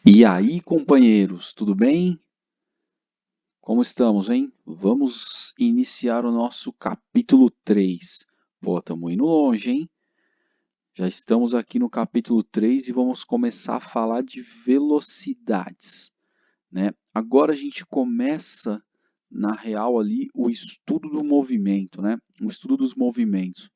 E aí, companheiros, tudo bem? Como estamos, hein? Vamos iniciar o nosso capítulo 3. Pô, estamos indo longe, hein? Já estamos aqui no capítulo 3 e vamos começar a falar de velocidades, né? Agora a gente começa, na real, ali, o estudo do movimento, né? O estudo dos movimentos.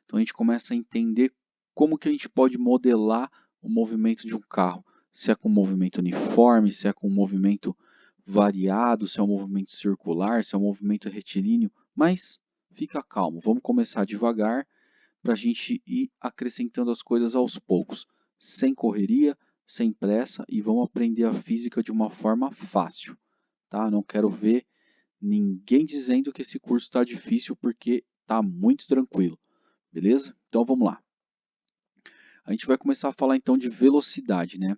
Então a gente começa a entender como que a gente pode modelar o movimento de um carro. Se é com movimento uniforme, se é com movimento variado, se é um movimento circular, se é um movimento retilíneo. Mas fica calmo, vamos começar devagar para a gente ir acrescentando as coisas aos poucos, sem correria, sem pressa e vamos aprender a física de uma forma fácil. Tá? Não quero ver ninguém dizendo que esse curso está difícil porque está muito tranquilo. Beleza? Então vamos lá. A gente vai começar a falar então de velocidade, né?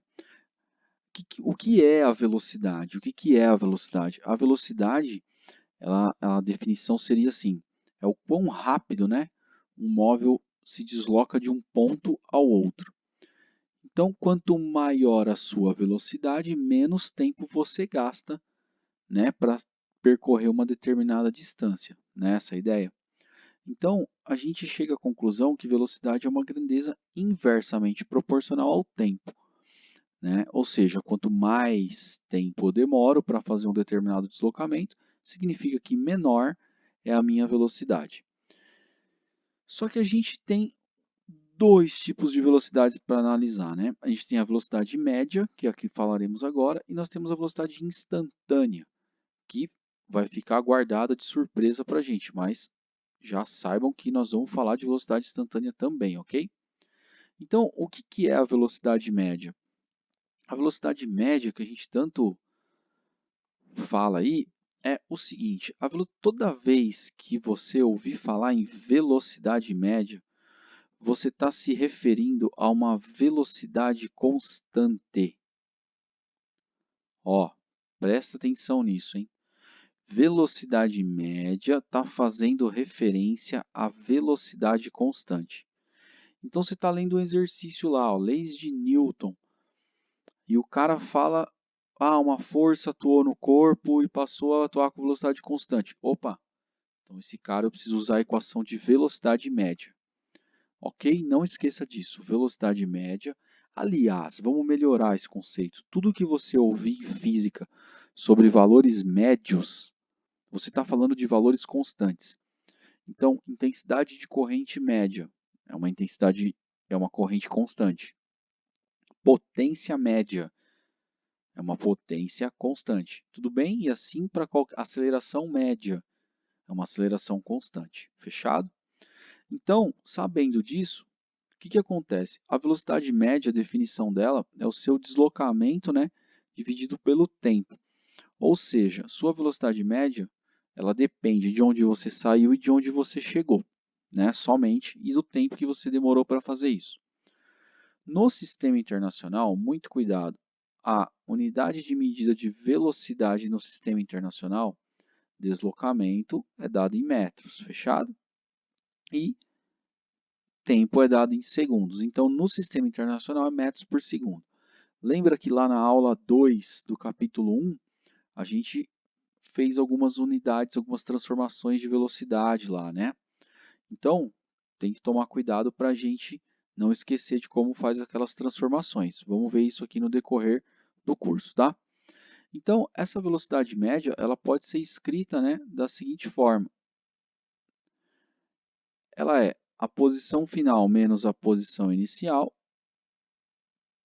O que é a velocidade? O que é a velocidade? A velocidade, a definição seria assim: é o quão rápido, né, um móvel se desloca de um ponto ao outro. Então, quanto maior a sua velocidade, menos tempo você gasta, né, para percorrer uma determinada distância. Né, essa é a ideia. Então, a gente chega à conclusão que velocidade é uma grandeza inversamente proporcional ao tempo, né? Ou seja, quanto mais tempo eu demoro para fazer um determinado deslocamento, significa que menor é a minha velocidade. Só que a gente tem dois tipos de velocidades para analisar, né? A gente tem a velocidade média, que é a que falaremos agora, e nós temos a velocidade instantânea, que vai ficar guardada de surpresa para a gente, mas já saibam que nós vamos falar de velocidade instantânea também, ok? Então, o que é a velocidade média? A velocidade média que a gente tanto fala aí é o seguinte: toda vez que você ouvir falar em velocidade média, você está se referindo a uma velocidade constante. Ó, presta atenção nisso, hein? Velocidade média está fazendo referência à velocidade constante. Então você está lendo um exercício lá, ó, leis de Newton, e o cara fala, uma força atuou no corpo e passou a atuar com velocidade constante. Opa, então esse cara eu preciso usar a equação de velocidade média. Ok? Não esqueça disso, velocidade média. Aliás, vamos melhorar esse conceito. Tudo que você ouvir em física sobre valores médios, você está falando de valores constantes. Então, intensidade de corrente média é uma corrente constante. Potência média é uma potência constante. Tudo bem? E assim para aceleração média é uma aceleração constante. Fechado? Então, sabendo disso, o que acontece? A velocidade média, a definição dela é o seu deslocamento, né, dividido pelo tempo. Ou seja, sua velocidade média, ela depende de onde você saiu e de onde você chegou, né, somente, e do tempo que você demorou para fazer isso. No sistema internacional, muito cuidado, a unidade de medida de velocidade no sistema internacional, deslocamento, é dado em metros, fechado? E tempo é dado em segundos. Então, no sistema internacional é metros por segundo. Lembra que lá na aula 2 do capítulo 1, a gente fez algumas unidades, algumas transformações de velocidade lá, né? Então, tem que tomar cuidado para a gente não esquecer de como faz aquelas transformações. Vamos ver isso aqui no decorrer do curso, tá? Então, essa velocidade média, ela pode ser escrita, né, da seguinte forma. Ela é a posição final menos a posição inicial,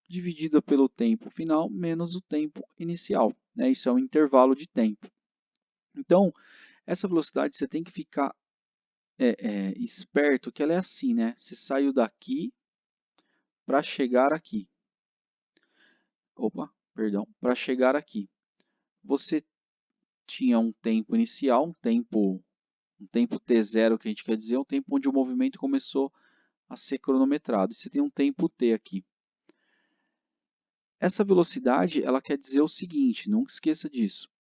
dividida pelo tempo final menos o tempo inicial. Né? Isso é um intervalo de tempo. Então, essa velocidade você tem que ficar esperto que ela é assim, né? Você saiu daqui para chegar aqui. Opa, perdão, para chegar aqui. Você tinha um tempo inicial, um tempo t0 que a gente quer dizer, um tempo onde o movimento começou a ser cronometrado. E você tem um tempo t aqui. Essa velocidade, ela quer dizer o seguinte, não esqueça disso.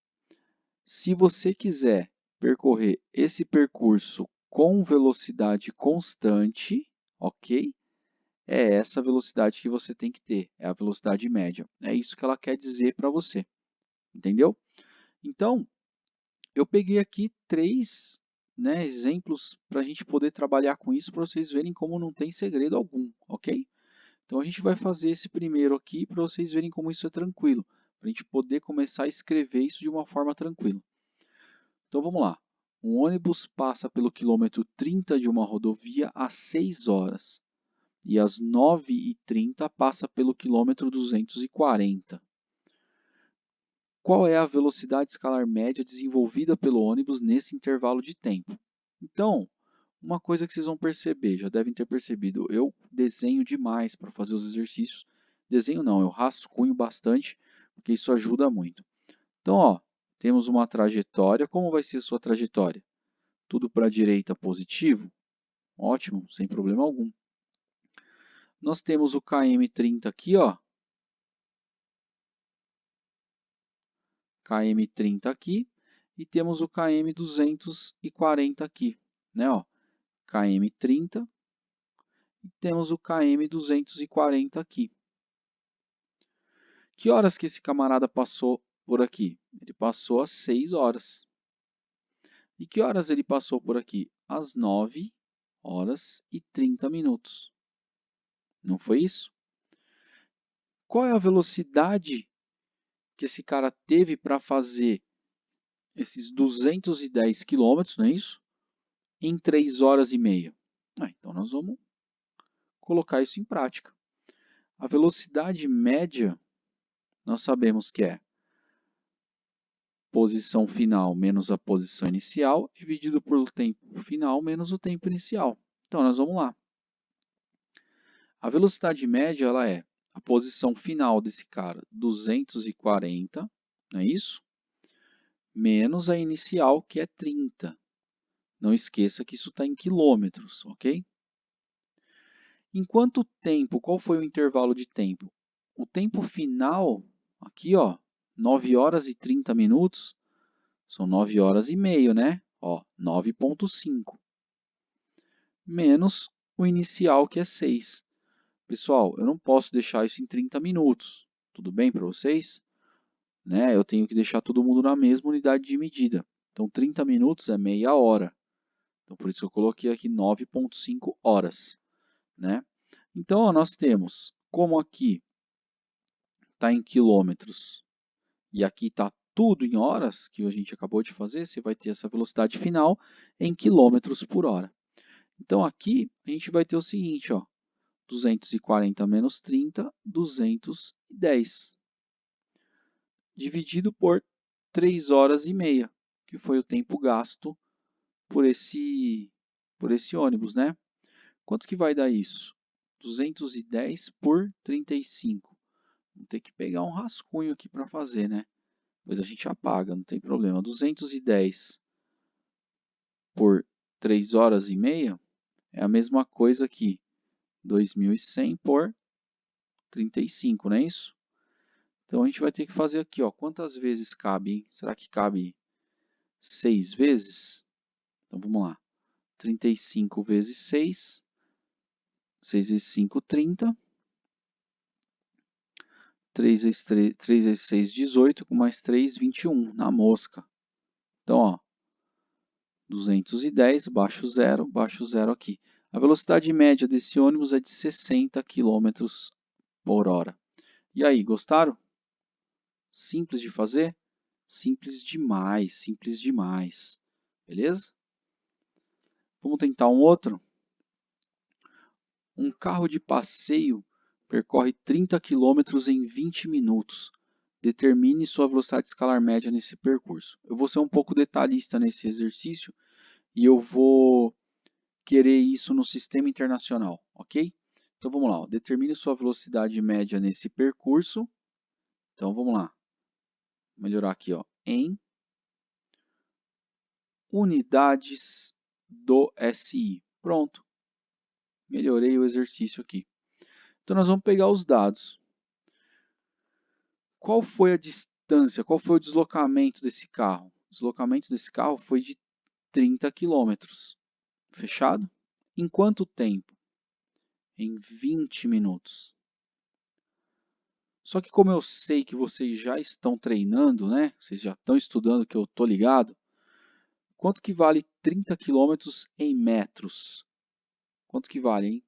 Se você quiser percorrer esse percurso com velocidade constante, ok? é essa velocidade que você tem que ter, é a velocidade média. É isso que ela quer dizer para você, entendeu? Então, eu peguei aqui 3, né, exemplos para a gente poder trabalhar com isso, para vocês verem como não tem segredo algum, ok? Então, a gente vai fazer esse primeiro aqui para vocês verem como isso é tranquilo, para a gente poder começar a escrever isso de uma forma tranquila. Então, vamos lá. Um ônibus passa pelo quilômetro 30 de uma rodovia às 6 horas e às 9h30 passa pelo quilômetro 240. Qual é a velocidade escalar média desenvolvida pelo ônibus nesse intervalo de tempo? Então, uma coisa que vocês vão perceber, já devem ter percebido, eu desenho demais para fazer os exercícios. Desenho não, eu rascunho bastante, porque isso ajuda muito. Então, ó, temos uma trajetória. Como vai ser a sua trajetória? Tudo para a direita positivo? Ótimo, sem problema algum. Nós temos o km30 aqui, ó. km30 aqui. E temos o km240 aqui, né? Ó, km30 e temos o km240 aqui. Que horas que esse camarada passou por aqui? Ele passou às 6 horas. E que horas ele passou por aqui? Às 9h30. Não foi isso? Qual é a velocidade que esse cara teve para fazer esses 210 quilômetros, não é isso? Em 3 horas e meia. Então, nós vamos colocar isso em prática. A velocidade média, nós sabemos que é posição final menos a posição inicial, dividido por tempo final menos o tempo inicial. Então, nós vamos lá. A velocidade média ela é a posição final desse cara, 240, não é isso? Menos a inicial, que é 30. Não esqueça que isso está em quilômetros, ok? Em quanto tempo? Qual foi o intervalo de tempo? O tempo final, aqui, ó, 9 horas e 30 minutos, são 9 horas e meio, né? Ó, 9,5. Menos o inicial, que é 6. Pessoal, eu não posso deixar isso em 30 minutos. Tudo bem para vocês? Né? Eu tenho que deixar todo mundo na mesma unidade de medida. Então, 30 minutos é meia hora. Então, por isso que eu coloquei aqui 9,5 horas. Né? Então, ó, nós temos, como aqui está em quilômetros e aqui está tudo em horas, que a gente acabou de fazer, você vai ter essa velocidade final em quilômetros por hora. Então, aqui a gente vai ter o seguinte, ó, 240 menos 30, 210. Dividido por 3 horas e meia, que foi o tempo gasto por esse ônibus, né? Quanto que vai dar isso? 210 por 35. Vou ter que pegar um rascunho aqui para fazer, né? Depois a gente apaga, não tem problema. 210 por 3 horas e meia é a mesma coisa que 2.100 por 35, não é isso? Então a gente vai ter que fazer aqui, ó, quantas vezes cabe, hein? Será que cabe 6 vezes? Então vamos lá. 35 vezes 6. 6 vezes 5, 30. 3 vezes 6, 18. Com mais 3, 21. Na mosca. Então, ó, 210, baixo zero aqui. A velocidade média desse ônibus é de 60 km por hora. E aí, gostaram? Simples de fazer? Simples demais, simples demais. Beleza? Vamos tentar um outro? Um carro de passeio percorre 30 km em 20 minutos. Determine sua velocidade escalar média nesse percurso. Eu vou ser um pouco detalhista nesse exercício e eu vou querer isso no sistema internacional, ok? Então vamos lá, ó. Determine sua velocidade média nesse percurso. Então vamos lá, vou melhorar aqui, ó, em unidades do SI. Pronto, melhorei o exercício aqui. Então nós vamos pegar os dados. Qual foi a distância, qual foi o deslocamento desse carro? O deslocamento desse carro foi de 30 km. Fechado? Em quanto tempo? em 20 minutos. Só que como eu sei que vocês já estão treinando, né? Vocês já estão estudando, que eu estou ligado. Quanto que vale 30 quilômetros em metros? Quanto que vale, hein?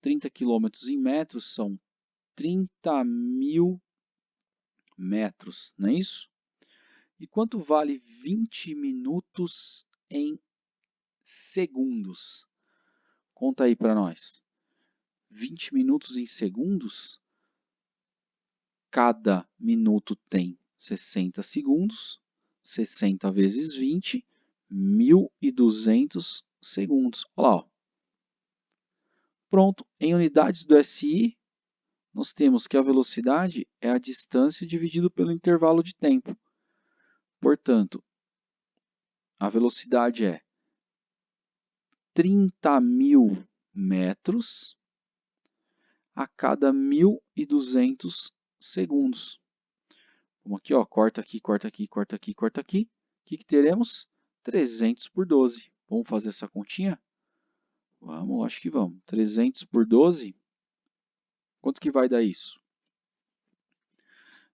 30 quilômetros em metros são 30.000 metros, não é isso? E quanto vale 20 minutos em segundos? Conta aí para nós. 20 minutos em segundos? Cada minuto tem 60 segundos. 60 vezes 20, 1.200 segundos. Olha lá, ó. Pronto, em unidades do SI, nós temos que a velocidade é a distância dividido pelo intervalo de tempo. Portanto, a velocidade é 30.000 metros a cada 1.200 segundos. Vamos aqui, ó, corta aqui, corta aqui, corta aqui, corta aqui. O que teremos? 300 por 12. Vamos fazer essa continha? Vamos, acho que vamos. 300 por 12. Quanto que vai dar isso?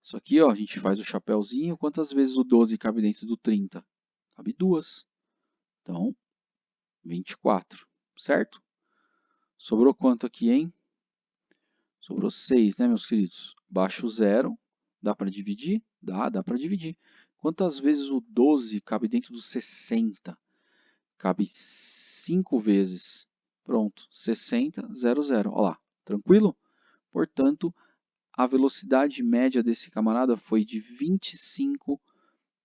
Isso aqui, ó, a gente faz o chapéuzinho. Quantas vezes o 12 cabe dentro do 30? Cabe 2. Então, 24, certo? Sobrou quanto aqui, hein? Sobrou 6, né, meus queridos? Baixa o zero. Dá para dividir? Dá para dividir. Quantas vezes o 12 cabe dentro do 60? Cabe 5 vezes. Pronto, 60, 0, 0. Olha lá, tranquilo? Portanto, a velocidade média desse camarada foi de 25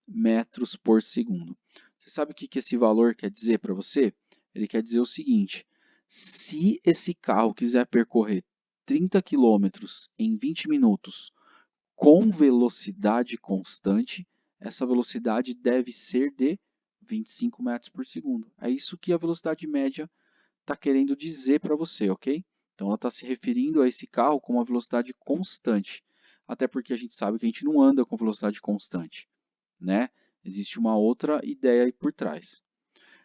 metros por segundo. Você sabe o que esse valor quer dizer para você? Ele quer dizer o seguinte: se esse carro quiser percorrer 30 km em 20 minutos com velocidade constante, essa velocidade deve ser de 25 metros por segundo. É isso que a velocidade média está querendo dizer para você, ok? Então ela está se referindo a esse carro com uma velocidade constante. Até porque a gente sabe que a gente não anda com velocidade constante, né? Existe uma outra ideia aí por trás.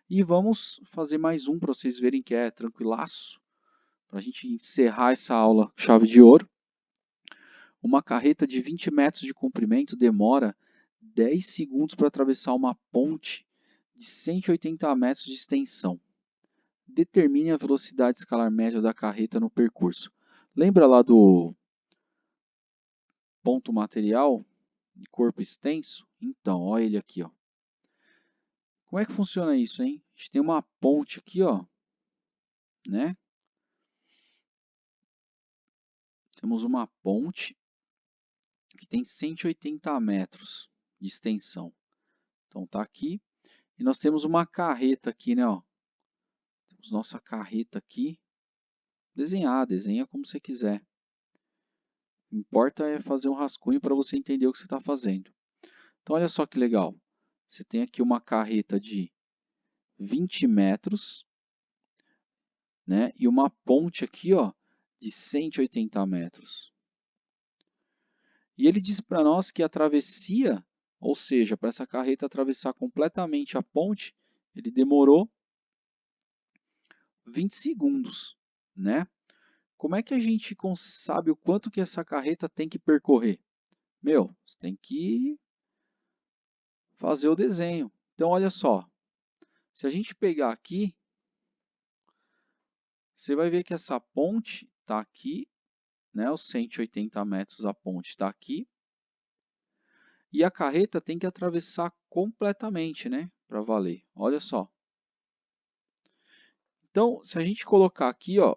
E vamos fazer mais um para vocês verem que é tranquilaço. Para a gente encerrar essa aula chave de ouro. Uma carreta de 20 metros de comprimento demora 10 segundos para atravessar uma ponte de 180 metros de extensão. Determine a velocidade escalar média da carreta no percurso. Lembra lá do ponto material de corpo extenso? Então, olha ele aqui, ó. Como é que funciona isso, hein? A gente tem uma ponte aqui, ó, né? Temos uma ponte que tem 180 metros de extensão. Então tá aqui. E nós temos uma carreta aqui, né? Ó. Temos nossa carreta aqui. Desenha como você quiser. O que importa é fazer um rascunho para você entender o que você está fazendo. Então olha só que legal. Você tem aqui uma carreta de 20 metros, né? E uma ponte aqui, ó, de 180 metros. E ele diz para nós que a travessia, ou seja, para essa carreta atravessar completamente a ponte, ele demorou 20 segundos, né? Como é que a gente sabe o quanto que essa carreta tem que percorrer? Meu, você tem que fazer o desenho. Então, olha só. Se a gente pegar aqui, você vai ver que essa ponte está aqui, né? Os 180 metros a ponte está aqui. E a carreta tem que atravessar completamente, né? Para valer. Olha só. Então, se a gente colocar aqui, ó,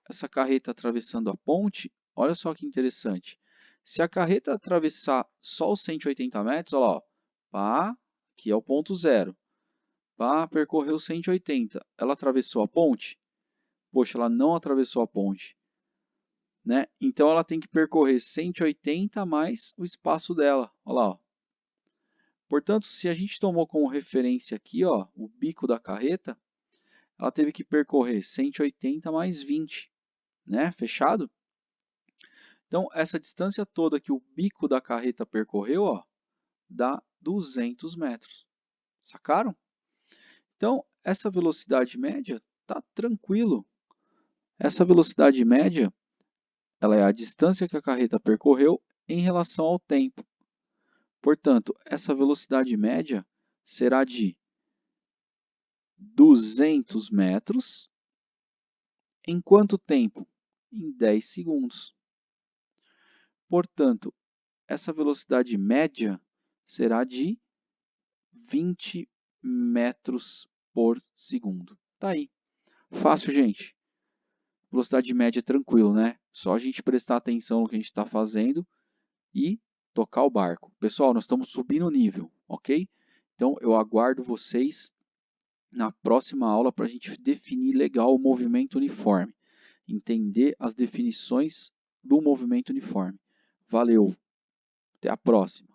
essa carreta atravessando a ponte, olha só que interessante. Se a carreta atravessar só os 180 metros, olha lá, ó, pá, aqui é o ponto zero. Pá, percorreu 180. Ela atravessou a ponte? Poxa, ela não atravessou a ponte, né? Então ela tem que percorrer 180 mais o espaço dela. Olha lá, ó. Portanto, se a gente tomou como referência aqui, ó, o bico da carreta, ela teve que percorrer 180 mais 20, né? Fechado? Então, essa distância toda que o bico da carreta percorreu, ó, dá 200 metros. Sacaram? Então, essa velocidade média está tranquilo. Essa velocidade média, ela é a distância que a carreta percorreu em relação ao tempo. Portanto, essa velocidade média será de 200 metros em quanto tempo? Em 10 segundos. Portanto, essa velocidade média será de 20 metros por segundo. Tá aí. Fácil, gente. Velocidade média é tranquilo, né? Só a gente prestar atenção no que a gente está fazendo e tocar o barco. Pessoal, nós estamos subindo o nível, ok? Então, eu aguardo vocês na próxima aula para a gente definir legal o movimento uniforme. Entender as definições do movimento uniforme. Valeu, até a próxima.